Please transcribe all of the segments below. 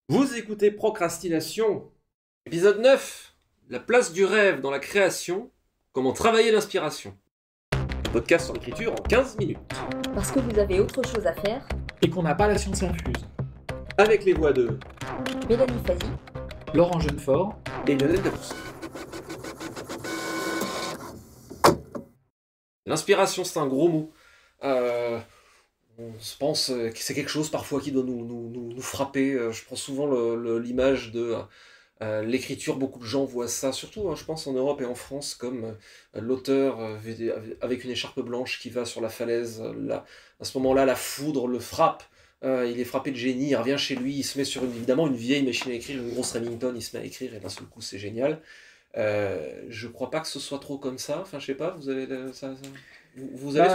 Vous écoutez Procrastination, épisode 9, la place du rêve dans la création, comment travailler l'inspiration. Un podcast sur l'écriture en 15 minutes. Parce que vous avez autre chose à faire. Et qu'on n'a pas la science infuse. Avec les voix de Mélanie Fazi, Laurent Jeunefort et Lionel Debrousse. L'inspiration, c'est un gros mot. On se pense que c'est quelque chose parfois qui doit nous frapper. Je prends souvent l'image de l'écriture. Beaucoup de gens voient ça, surtout je pense en Europe et en France, comme l'auteur avec une écharpe blanche qui va sur la falaise. Là, à ce moment-là, la foudre le frappe. Il est frappé de génie, il revient chez lui, il se met sur évidemment une vieille machine à écrire, une grosse Remington, il se met à écrire et d'un seul coup c'est génial. Je crois pas que ce soit trop comme ça. Enfin, je sais pas, vous avez vous allez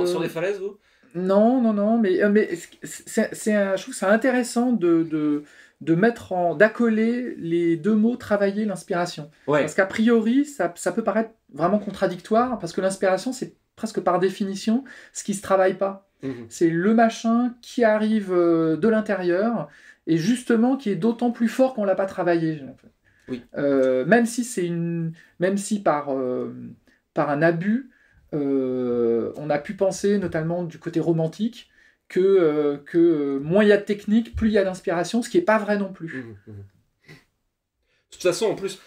sur des falaises, vous? Non, mais je trouve ça intéressant de mettre d'accoler les deux mots travailler l'inspiration. Ouais. Parce qu'a priori, ça peut paraître vraiment contradictoire, parce que l'inspiration, c'est presque par définition ce qui se travaille pas. C'est le machin qui arrive de l'intérieur, et justement qui est d'autant plus fort qu'on l'a pas travaillé. Oui. Même si par un abus, on a pu penser, notamment du côté romantique, que moins il y a de technique, plus il y a d'inspiration, ce qui n'est pas vrai non plus. De toute façon, en plus,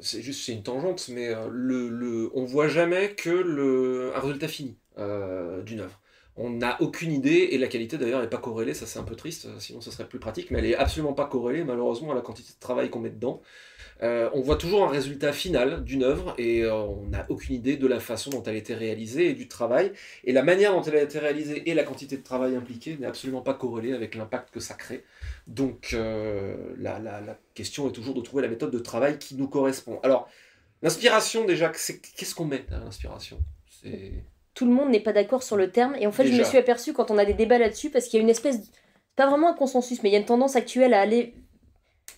c'est une tangente, mais on voit jamais que un résultat fini d'une œuvre. On n'a aucune idée, et la qualité d'ailleurs n'est pas corrélée, ça c'est un peu triste, sinon ça serait plus pratique, mais elle est absolument pas corrélée malheureusement à la quantité de travail qu'on met dedans. On voit toujours un résultat final d'une œuvre, et on n'a aucune idée de la façon dont elle a été réalisée et du travail, et la manière dont elle a été réalisée et la quantité de travail impliquée n'est absolument pas corrélée avec l'impact que ça crée. Donc la question est toujours de trouver la méthode de travail qui nous correspond. Alors, l'inspiration déjà, qu'est-ce qu'on met à l'inspiration? tout le monde n'est pas d'accord sur le terme. Et en fait, Déjà. je me suis aperçue quand on a des débats là-dessus, parce qu'il y a une espèce, pas vraiment un consensus, mais il y a une tendance actuelle à aller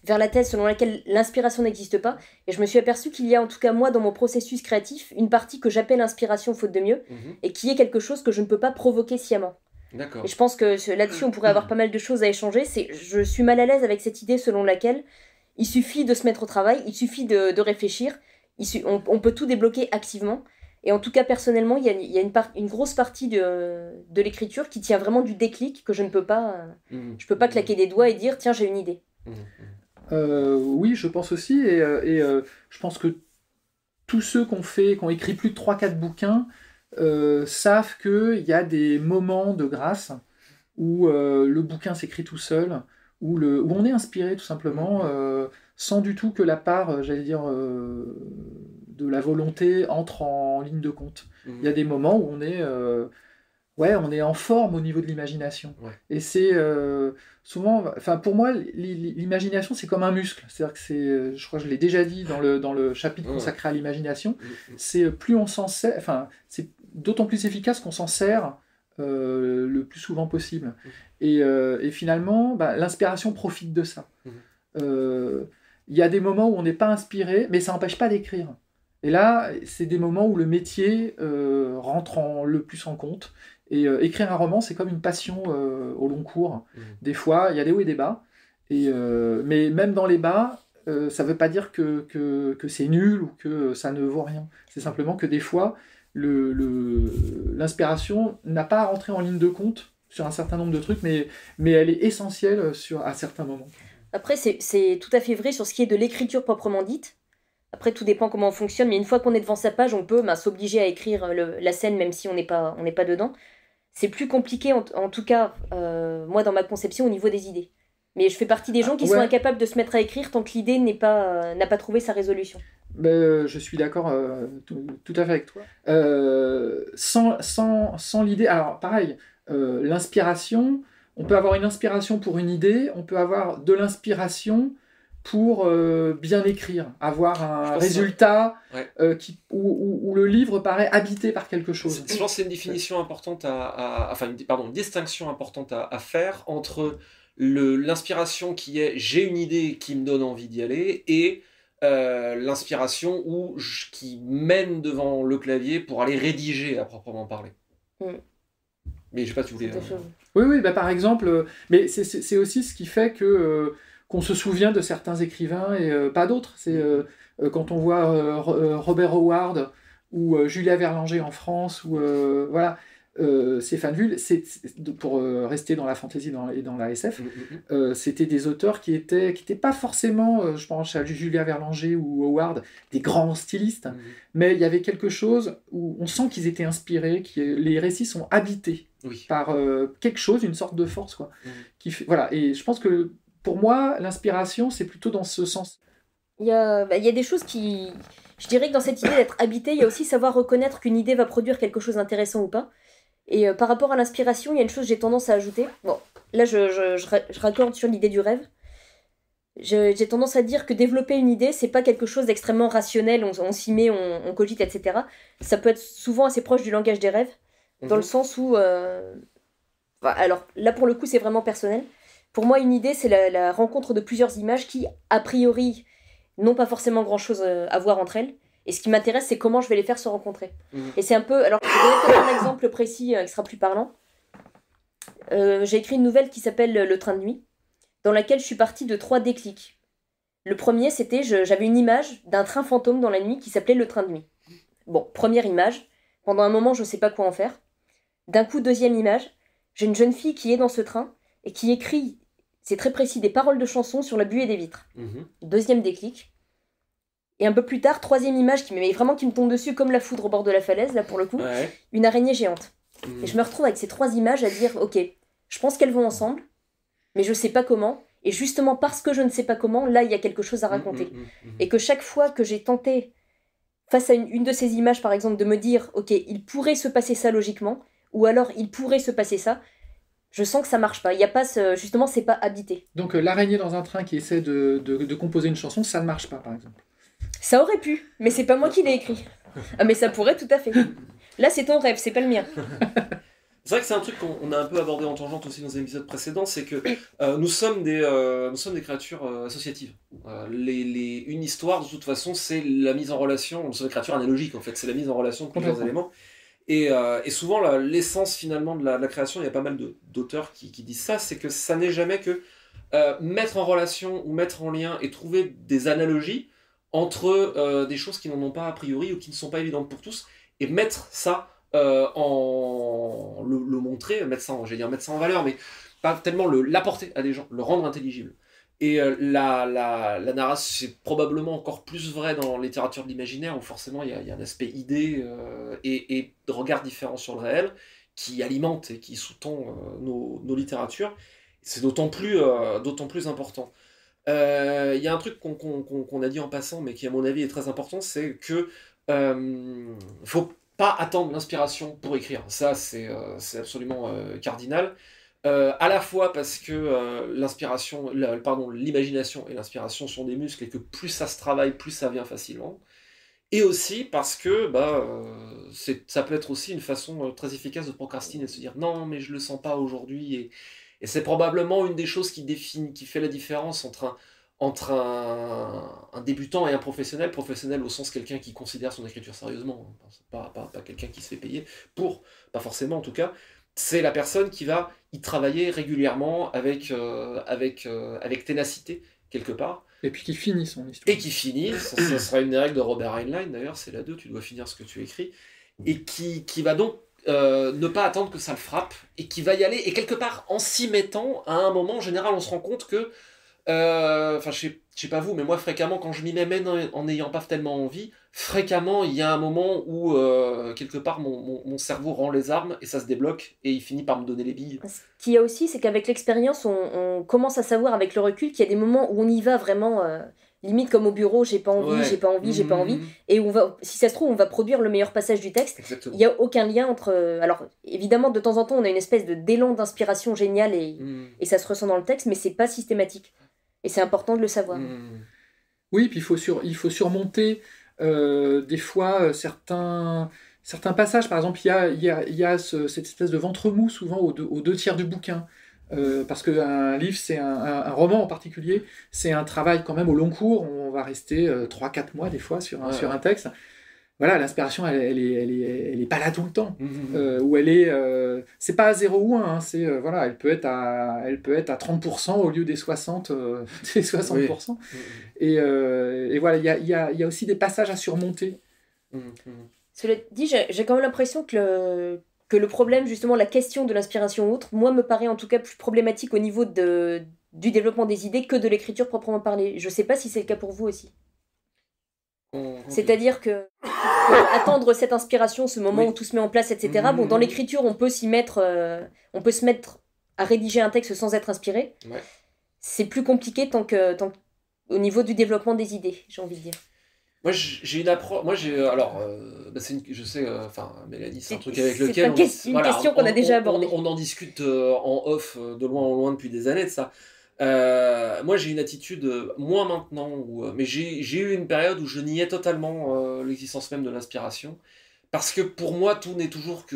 vers la thèse selon laquelle l'inspiration n'existe pas. Et je me suis aperçue qu'il y a, en tout cas moi, dans mon processus créatif, une partie que j'appelle inspiration faute de mieux, et qui est quelque chose que je ne peux pas provoquer sciemment. D'accord. Et je pense que là-dessus, on pourrait avoir pas mal de choses à échanger. Je suis mal à l'aise avec cette idée selon laquelle il suffit de se mettre au travail, il suffit de réfléchir, on peut tout débloquer activement. Et en tout cas, personnellement, il y a une grosse partie de l'écriture qui tient vraiment du déclic que je ne peux pas... Je peux pas claquer des doigts et dire « Tiens, j'ai une idée ». Oui, je pense aussi, et je pense que tous ceux qui ont écrit plus de 3-4 bouquins savent qu'il y a des moments de grâce où le bouquin s'écrit tout seul, où on est inspiré tout simplement, sans du tout que la part, de la volonté entre en ligne de compte. Il y a des moments où on est en forme au niveau de l'imagination. Ouais. Et c'est souvent, pour moi, l'imagination, c'est comme un muscle. C'est-à-dire que je crois que je l'ai déjà dit dans le chapitre consacré à l'imagination, c'est plus on s'en sert, c'est d'autant plus efficace qu'on s'en sert le plus souvent possible. Et finalement, l'inspiration profite de ça. Il y a des moments où on n'est pas inspiré, mais ça n'empêche pas d'écrire. Et là, c'est des moments où le métier rentre le plus en compte. Et écrire un roman, c'est comme une passion au long cours. Des fois, il y a des hauts et des bas. Mais même dans les bas, ça ne veut pas dire que c'est nul ou que ça ne vaut rien. C'est simplement que des fois, l'inspiration n'a pas à rentrer en ligne de compte sur un certain nombre de trucs, mais elle est essentielle à certains moments. Après, c'est tout à fait vrai sur ce qui est de l'écriture proprement dite. Après, tout dépend comment on fonctionne, mais une fois qu'on est devant sa page, on peut s'obliger à écrire la scène, même si on n'est pas dedans. C'est plus compliqué, en tout cas, moi, dans ma conception, au niveau des idées. Mais je fais partie des gens qui sont incapables de se mettre à écrire tant que l'idée n'a pas trouvé sa résolution. Je suis d'accord tout à fait avec toi. Sans l'idée... Alors, pareil, l'inspiration, on peut avoir une inspiration pour une idée, on peut avoir de l'inspiration pour bien écrire, avoir un résultat où le livre paraît habité par quelque chose. Je pense que c'est une définition importante une distinction importante à faire entre l'inspiration qui est j'ai une idée qui me donne envie d'y aller et l'inspiration qui mène devant le clavier pour aller rédiger à proprement parler. Mais je sais pas si tu voulais... Oui, bah, par exemple, mais c'est aussi ce qui fait que qu'on se souvient de certains écrivains et pas d'autres. C'est quand on voit Robert Howard ou Julia Verlanger en France, ou voilà, Stéphane Vull, pour rester dans la fantasy et dans la SF, c'était des auteurs qui étaient pas forcément, je pense à Julia Verlanger ou Howard, des grands stylistes, mais il y avait quelque chose où on sent qu'ils étaient inspirés, les récits sont habités par quelque chose, une sorte de force, quoi. Voilà, et je pense que pour moi, l'inspiration, c'est plutôt dans ce sens. Il y a des choses qui... Je dirais que dans cette idée d'être habité, il y a aussi savoir reconnaître qu'une idée va produire quelque chose d'intéressant ou pas. Et par rapport à l'inspiration, il y a une chose que j'ai tendance à ajouter. Bon, là, je raccorde sur l'idée du rêve. J'ai tendance à dire que développer une idée, c'est pas quelque chose d'extrêmement rationnel, on s'y met, on cogite, etc. Ça peut être souvent assez proche du langage des rêves, dans le sens où... alors, là, pour le coup, c'est vraiment personnel. Pour moi, une idée, c'est la rencontre de plusieurs images qui, a priori, n'ont pas forcément grand-chose à voir entre elles. Et ce qui m'intéresse, c'est comment je vais les faire se rencontrer. Et c'est un peu... Alors, je vais donner peut-être un exemple précis qui sera plus parlant. J'ai écrit une nouvelle qui s'appelle Le train de nuit, dans laquelle je suis partie de 3 déclics. Le premier, c'était... J'avais une image d'un train fantôme dans la nuit qui s'appelait Le train de nuit. Bon, première image. Pendant un moment, je ne sais pas quoi en faire. D'un coup, deuxième image. J'ai une jeune fille qui est dans ce train et qui écrit, c'est très précis, des paroles de chansons sur la buée des vitres. Deuxième déclic. Et un peu plus tard, troisième image qui me tombe dessus comme la foudre au bord de la falaise, là pour le coup, une araignée géante. Et je me retrouve avec ces 3 images à dire, ok, je pense qu'elles vont ensemble, mais je sais pas comment, et justement parce que je ne sais pas comment, là il y a quelque chose à raconter. Et que chaque fois que j'ai tenté, face à une de ces images par exemple, de me dire, ok, il pourrait se passer ça logiquement, ou alors il pourrait se passer ça, je sens que ça marche pas. Il y a pas justement, c'est pas habité. Donc l'araignée dans un train qui essaie de composer une chanson, ça ne marche pas, par exemple. Ça aurait pu, mais c'est pas moi qui l'ai écrit. Ah, mais ça pourrait tout à fait. Là, c'est ton rêve, c'est pas le mien. C'est vrai que c'est un truc qu'on a un peu abordé en tangente aussi dans les épisodes précédents, c'est que nous sommes des créatures associatives. Une histoire, de toute façon, c'est la mise en relation, nous sommes des créatures analogiques en fait, c'est la mise en relation de plusieurs éléments. Et souvent, l'essence finalement de la création, il y a pas mal d'auteurs qui disent ça, c'est que ça n'est jamais que mettre en relation ou mettre en lien et trouver des analogies entre des choses qui n'en ont pas a priori ou qui ne sont pas évidentes pour tous, et mettre ça le montrer, mettre ça en valeur, mais pas tellement l'apporter à des gens, le rendre intelligible. Et la narration, c'est probablement encore plus vrai dans la littérature de l'imaginaire, où forcément il y a un aspect idée et de regard différent sur le réel qui alimente et qui sous-tend nos littératures. C'est d'autant plus important. Il y a un truc qu'on a dit en passant, mais qui à mon avis est très important, c'est que faut pas attendre l'inspiration pour écrire. Ça, c'est absolument cardinal. À la fois parce que l'imagination et l'inspiration sont des muscles et que plus ça se travaille, plus ça vient facilement. Et aussi parce que ça peut être aussi une façon très efficace de procrastiner, de se dire non, mais je le sens pas aujourd'hui. Et c'est probablement une des choses qui fait la différence entre un débutant et un professionnel. Professionnel au sens quelqu'un qui considère son écriture sérieusement, pas quelqu'un qui se fait payer pour, pas forcément en tout cas. C'est la personne qui va y travailler régulièrement avec ténacité, quelque part. Et puis qui finit son histoire. Et qui finit, ça sera une des règles de Robert Heinlein d'ailleurs, c'est la 2, tu dois finir ce que tu écris. Et qui va donc ne pas attendre que ça le frappe, et qui va y aller, et quelque part, en s'y mettant, à un moment, en général, on se rend compte que je sais pas vous, mais moi fréquemment quand je m'y mets même en n'ayant pas tellement envie, fréquemment il y a un moment où quelque part mon cerveau rend les armes et ça se débloque et il finit par me donner les billes. Ce qu'il y a aussi, c'est qu'avec l'expérience, on commence à savoir avec le recul qu'il y a des moments où on y va vraiment limite comme au bureau, j'ai pas envie, j'ai pas envie, et si ça se trouve on va produire le meilleur passage du texte. Exactement. Il y a aucun lien entre alors évidemment de temps en temps on a une espèce d'élan d'inspiration génial et ça se ressent dans le texte, mais c'est pas systématique. Et c'est important de le savoir. Oui, puis il faut surmonter des fois certains passages. Par exemple, il y a cette espèce de ventre mou souvent aux 2/3 du bouquin. Parce qu'un livre, c'est un roman en particulier, c'est un travail quand même au long cours. On va rester 3-4 mois des fois sur un texte. voilà, l'inspiration, elle est pas là tout le temps. Ou elle est, c'est pas à 0 ou 1, hein, c'est, voilà, elle peut être à 30% au lieu des 60%. Des 60%. Oui. Et voilà, il y a aussi des passages à surmonter. Cela dit, j'ai quand même l'impression que le problème, justement, la question de l'inspiration ou autre, moi, me paraît en tout cas plus problématique au niveau du développement des idées que de l'écriture proprement parlée. Je sais pas si c'est le cas pour vous aussi. C'est-à-dire que attendre cette inspiration, ce moment où tout se met en place, etc. Bon, dans l'écriture, on peut se mettre à rédiger un texte sans être inspiré. Ouais. C'est plus compliqué tant au niveau du développement des idées, j'ai envie de dire. Moi, j'ai une approche. Moi, alors, je sais, Mélanie, c'est un truc avec lequel. C'est une question qu'on a déjà abordée. On en discute en off, de loin en loin depuis des années de ça. Moi, j'ai une attitude, moins maintenant, mais j'ai eu une période où je niais totalement l'existence même de l'inspiration. Parce que pour moi, tout n'est toujours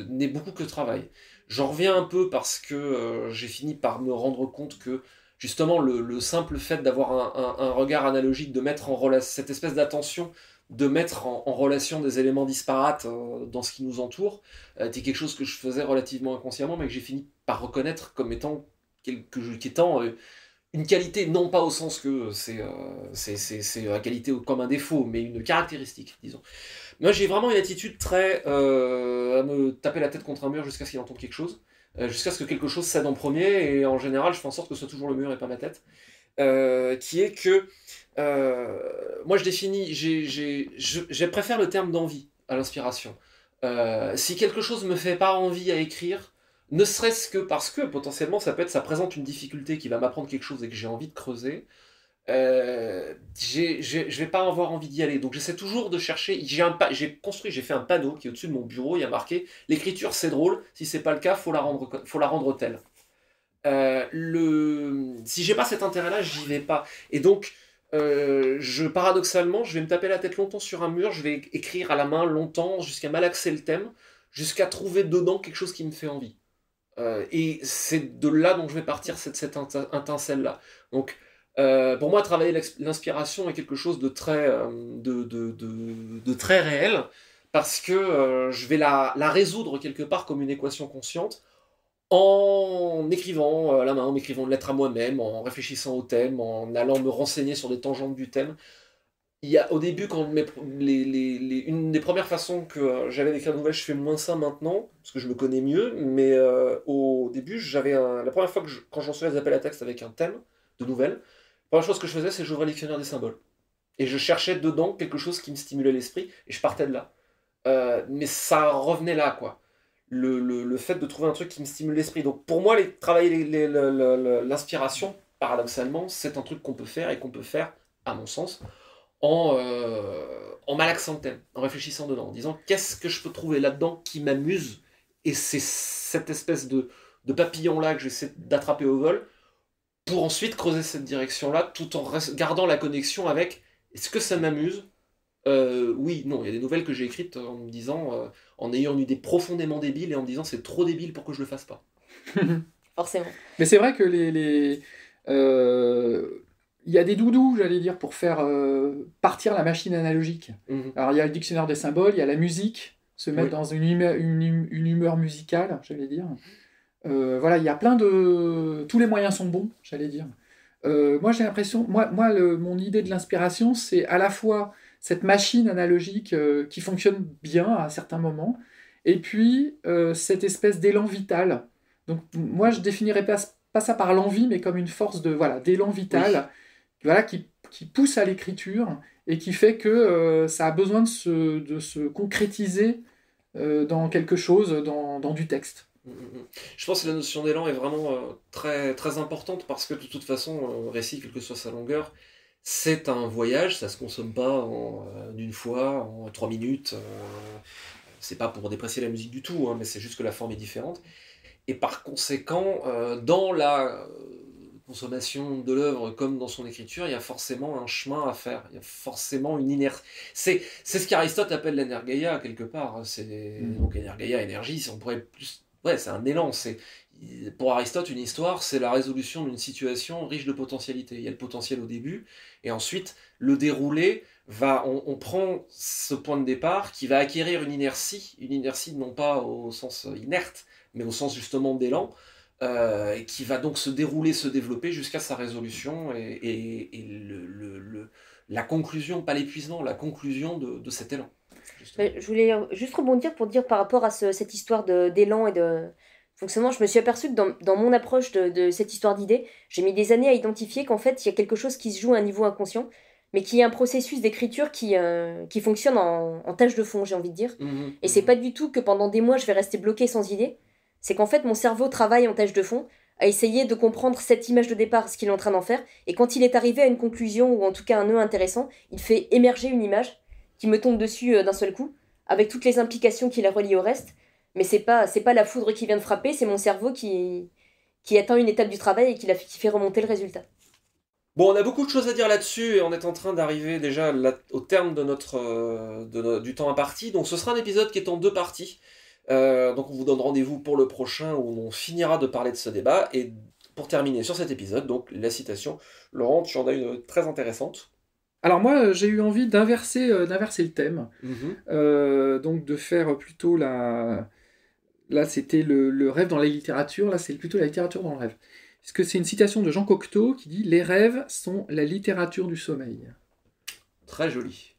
n'est beaucoup que travail. J'en reviens un peu parce que j'ai fini par me rendre compte que justement le simple fait d'avoir un regard analogique, de mettre en relation cette espèce d'attention, de mettre en relation des éléments disparates dans ce qui nous entoure, était quelque chose que je faisais relativement inconsciemment, mais que j'ai fini par reconnaître comme étant une qualité, non pas au sens que c'est la qualité comme un défaut, mais une caractéristique, disons. Moi, j'ai vraiment une attitude très à me taper la tête contre un mur jusqu'à ce qu'il entende quelque chose, jusqu'à ce que quelque chose cède en premier, et en général, je fais en sorte que ce soit toujours le mur et pas ma tête, qui est que moi, je définis, je préfère le terme d'envie à l'inspiration. Si quelque chose me fait pas envie à écrire, ne serait-ce que parce que potentiellement ça présente une difficulté qui va m'apprendre quelque chose et que j'ai envie de creuser, je vais pas avoir envie d'y aller. Donc j'essaie toujours de chercher. J'ai fait un panneau qui est au-dessus de mon bureau. Il y a marqué l'écriture c'est drôle. Si c'est pas le cas, faut la rendre telle. Si j'ai pas cet intérêt-là, j'y vais pas. Et donc paradoxalement, je vais me taper la tête longtemps sur un mur. Je vais écrire à la main longtemps jusqu'à malaxer le thème, jusqu'à trouver dedans quelque chose qui me fait envie. Et c'est de là dont je vais partir cette étincelle-là. Donc, pour moi, travailler l'inspiration est quelque chose de très, de très réel, parce que je vais la résoudre quelque part comme une équation consciente, en écrivant à la main, en m'écrivant une lettre à moi-même, en réfléchissant au thème, en allant me renseigner sur des tangentes du thème. Au début, une des premières façons que j'avais d'écrire de nouvelles, je fais moins ça maintenant, parce que je me connais mieux, mais au début, la première fois quand j'en recevais des appels à texte avec un thème de nouvelles, la première chose que je faisais, c'est que j'ouvrais le dictionnaire des symboles. Et je cherchais dedans quelque chose qui me stimulait l'esprit, et je partais de là. Mais ça revenait là, quoi. Le fait de trouver un truc qui me stimule l'esprit. Donc pour moi, travailler l'inspiration, paradoxalement, c'est un truc qu'on peut faire, et qu'on peut faire, à mon sens, en malaxant le thème, en réfléchissant dedans, en disant qu'est-ce que je peux trouver là-dedans qui m'amuse, et c'est cette espèce de papillon-là que j'essaie d'attraper au vol, pour ensuite creuser cette direction-là, tout en gardant la connexion avec est-ce que ça m'amuse ? Oui, non, il y a des nouvelles que j'ai écrites en me disant, en ayant une idée profondément débile, et en me disant c'est trop débile pour que je le fasse pas. Forcément. Mais c'est vrai que il y a des doudous, j'allais dire, pour faire partir la machine analogique. Alors il y a le dictionnaire des symboles, il y a la musique, se mettre dans une humeur musicale, j'allais dire. Voilà, il y a plein de... Tous les moyens sont bons, j'allais dire. Moi j'ai l'impression... Mon idée de l'inspiration, c'est à la fois cette machine analogique qui fonctionne bien à certains moments, et puis cette espèce d'élan vital. Donc moi je définirais pas ça par l'envie, mais comme une force d'élan vital, qui pousse à l'écriture, et qui fait que ça a besoin de se concrétiser dans quelque chose, dans du texte. Je pense que la notion d'élan est vraiment très, très importante, parce que de toute façon, un récit, quelle que soit sa longueur, c'est un voyage, ça se consomme pas en une fois, en 3 minutes. C'est pas pour déprécier la musique du tout, hein, mais c'est juste que la forme est différente. Et par conséquent, dans la consommation de l'œuvre comme dans son écriture, il y a forcément un chemin à faire, il y a forcément une inertie. C'est ce qu'Aristote appelle l'énergeia quelque part. Donc énergeia, énergie, on pourrait plus c'est un élan. Pour Aristote, une histoire, c'est la résolution d'une situation riche de potentialités. Il y a le potentiel au début, et ensuite, le déroulé on prend ce point de départ qui va acquérir une inertie non pas au sens inerte, mais au sens justement d'élan, qui va donc se dérouler, se développer jusqu'à sa résolution et la conclusion, pas l'épuisement, la conclusion de cet élan. Je voulais juste rebondir pour dire par rapport à cette histoire d'élan et de fonctionnement, je me suis aperçue que dans mon approche de cette histoire d'idées, j'ai mis des années à identifier qu'en fait, il y a quelque chose qui se joue à un niveau inconscient, mais qui est un processus d'écriture qui fonctionne en tâche de fond, j'ai envie de dire. Et c'est pas du tout que pendant des mois, je vais rester bloquée sans idée. C'est qu'en fait, mon cerveau travaille en tâche de fond, à essayer de comprendre cette image de départ, ce qu'il est en train d'en faire, et quand il est arrivé à une conclusion, ou en tout cas un nœud intéressant, il fait émerger une image qui me tombe dessus d'un seul coup, avec toutes les implications qui la relient au reste. Mais c'est pas la foudre qui vient de frapper, c'est mon cerveau qui atteint une étape du travail et qui fait remonter le résultat. Bon, on a beaucoup de choses à dire là-dessus et on est en train d'arriver déjà au terme du temps imparti. Donc ce sera un épisode qui est en 2 parties. Donc on vous donne rendez-vous pour le prochain où on finira de parler de ce débat. Et pour terminer sur cet épisode, donc la citation, Laurent, tu en as une très intéressante. Alors moi, j'ai eu envie d'inverser le thème. Donc de faire plutôt Là, c'était le rêve dans la littérature. Là, c'est plutôt la littérature dans le rêve. Parce que c'est une citation de Jean Cocteau qui dit « Les rêves sont la littérature du sommeil ». Très joli.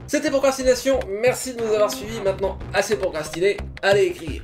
C'était Procrastination, merci de nous avoir suivis. Maintenant, assez procrastiné, allez écrire.